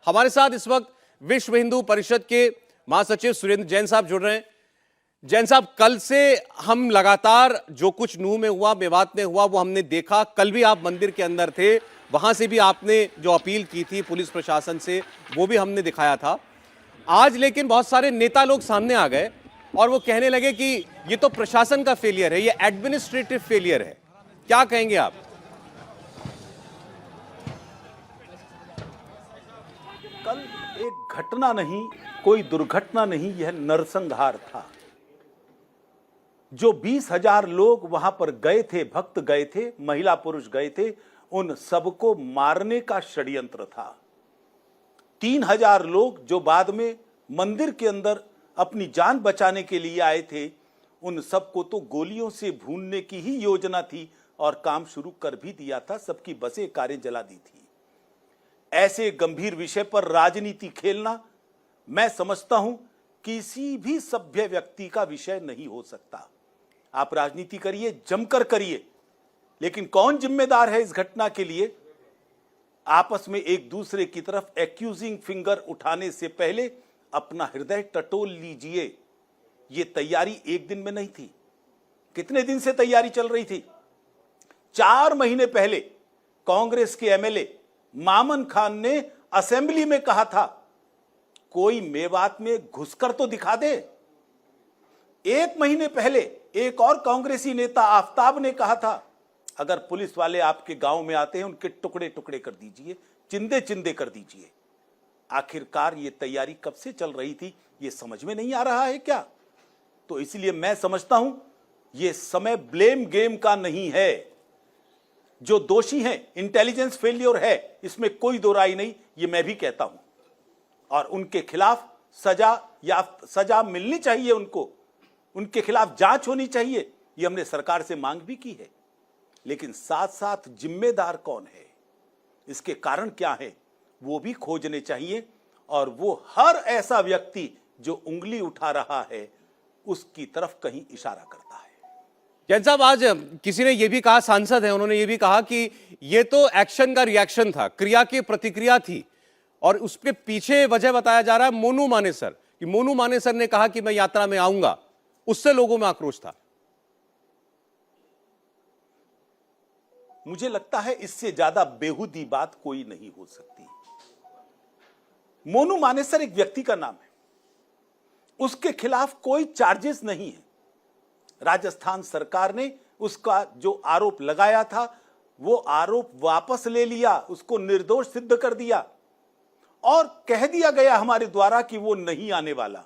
हमारे साथ इस वक्त विश्व हिंदू परिषद के महासचिव सुरेंद्र जैन साहब जुड़ रहे हैं। जैन साहब, कल से हम लगातार जो कुछ नूह में हुआ, मेवात में हुआ, वो हमने देखा। कल भी आप मंदिर के अंदर थे, वहां से भी आपने जो अपील की थी पुलिस प्रशासन से, वो भी हमने दिखाया था। आज लेकिन बहुत सारे नेता लोग सामने आ गए और वो कहने लगे कि ये तो प्रशासन का फेलियर है, ये एडमिनिस्ट्रेटिव फेलियर है। क्या कहेंगे आप? कल एक घटना नहीं, कोई दुर्घटना नहीं, यह नरसंहार था। जो 20,000 लोग वहां पर गए थे, भक्त गए थे, महिला पुरुष गए थे, उन सबको मारने का षड्यंत्र था। 3,000 लोग जो बाद में मंदिर के अंदर अपनी जान बचाने के लिए आए थे, उन सबको तो गोलियों से भूनने की ही योजना थी और काम शुरू कर भी दिया था। सबकी बसें, कारें जला दी थी। ऐसे गंभीर विषय पर राजनीति खेलना, मैं समझता हूं, किसी भी सभ्य व्यक्ति का विषय नहीं हो सकता। आप राजनीति करिए, जमकर करिए, लेकिन कौन जिम्मेदार है इस घटना के लिए? आपस में एक दूसरे की तरफ एक्यूजिंग फिंगर उठाने से पहले अपना हृदय टटोल लीजिए। यह तैयारी एक दिन में नहीं थी। कितने दिन से तैयारी चल रही थी? 4 महीने पहले कांग्रेस के एमएलए मामन खान ने असेंबली में कहा था, कोई मेवात में घुसकर तो दिखा दे। 1 महीने पहले एक और कांग्रेसी नेता आफ्ताब ने कहा था, अगर पुलिस वाले आपके गांव में आते हैं, उनके टुकड़े टुकड़े कर दीजिए, चिंदे चिंदे कर दीजिए। आखिरकार ये तैयारी कब से चल रही थी, ये समझ में नहीं आ रहा है क्या? तो इसलिए मैं समझता हूं, ये समय ब्लेम गेम का नहीं है। जो दोषी हैं, इंटेलिजेंस फेलियर है, इसमें कोई दो राय नहीं, ये मैं भी कहता हूं। और उनके खिलाफ सजा मिलनी चाहिए, उनके खिलाफ जांच होनी चाहिए, ये हमने सरकार से मांग भी की है। लेकिन साथ साथ जिम्मेदार कौन है, इसके कारण क्या है, वो भी खोजने चाहिए। और वो हर ऐसा व्यक्ति जो उंगली उठा रहा है, उसकी तरफ कहीं इशारा करता है। जैन साहब, आज किसी ने यह भी कहा, सांसद हैं, उन्होंने यह भी कहा कि यह तो एक्शन का रिएक्शन था, क्रिया की प्रतिक्रिया थी, और उसके पीछे वजह बताया जा रहा है मोनू मानेसर, कि मोनू मानेसर ने कहा कि मैं यात्रा में आऊंगा, उससे लोगों में आक्रोश था। मुझे लगता है इससे ज्यादा बेहुदी बात कोई नहीं हो सकती। मोनू मानेसर एक व्यक्ति का नाम है, उसके खिलाफ कोई चार्जेस नहीं है। राजस्थान सरकार ने उसका जो आरोप लगाया था, वो आरोप वापस ले लिया, उसको निर्दोष सिद्ध कर दिया और कह दिया गया हमारे द्वारा कि वो नहीं आने वाला।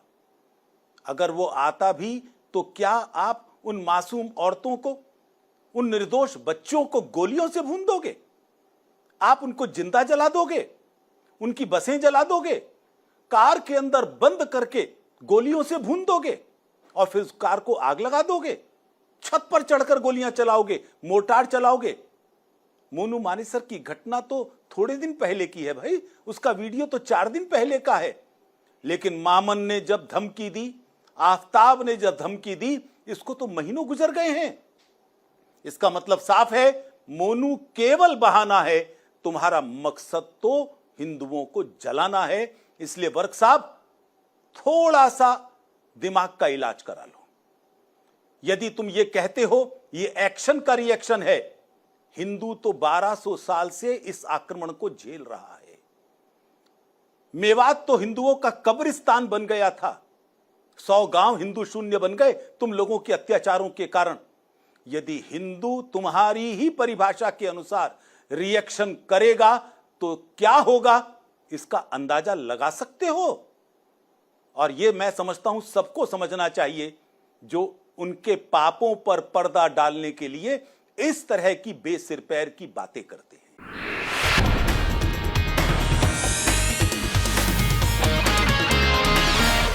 अगर वो आता भी तो क्या आप उन मासूम औरतों को, उन निर्दोष बच्चों को गोलियों से भून दोगे? आप उनको जिंदा जला दोगे? उनकी बसें जला दोगे? कार के अंदर बंद करके गोलियों से भून दोगे और फिर उस कार को आग लगा दोगे? छत पर चढ़कर गोलियां चलाओगे, मोर्टार चलाओगे? मोनू मानेसर की घटना तो थोड़े दिन पहले की है भाई, उसका वीडियो तो 4 दिन पहले का है। लेकिन मामन ने जब धमकी दी, आफ्ताब ने जब धमकी दी, इसको तो महीनों गुजर गए हैं। इसका मतलब साफ है, मोनू केवल बहाना है, तुम्हारा मकसद तो हिंदुओं को जलाना है। इसलिए वर्क साहब, थोड़ा सा दिमाग का इलाज करा लो। यदि तुम ये कहते हो ये एक्शन का रिएक्शन है, हिंदू तो 1200 साल से इस आक्रमण को झेल रहा है। मेवात तो हिंदुओं का कब्रिस्तान बन गया था। 100 गांव हिंदू शून्य बन गए तुम लोगों के अत्याचारों के कारण। यदि हिंदू तुम्हारी ही परिभाषा के अनुसार रिएक्शन करेगा तो क्या होगा, इसका अंदाजा लगा सकते हो। और यह मैं समझता हूं सबको समझना चाहिए, जो उनके पापों पर पर्दा डालने के लिए इस तरह की बेसिर पैर की बातें करते हैं।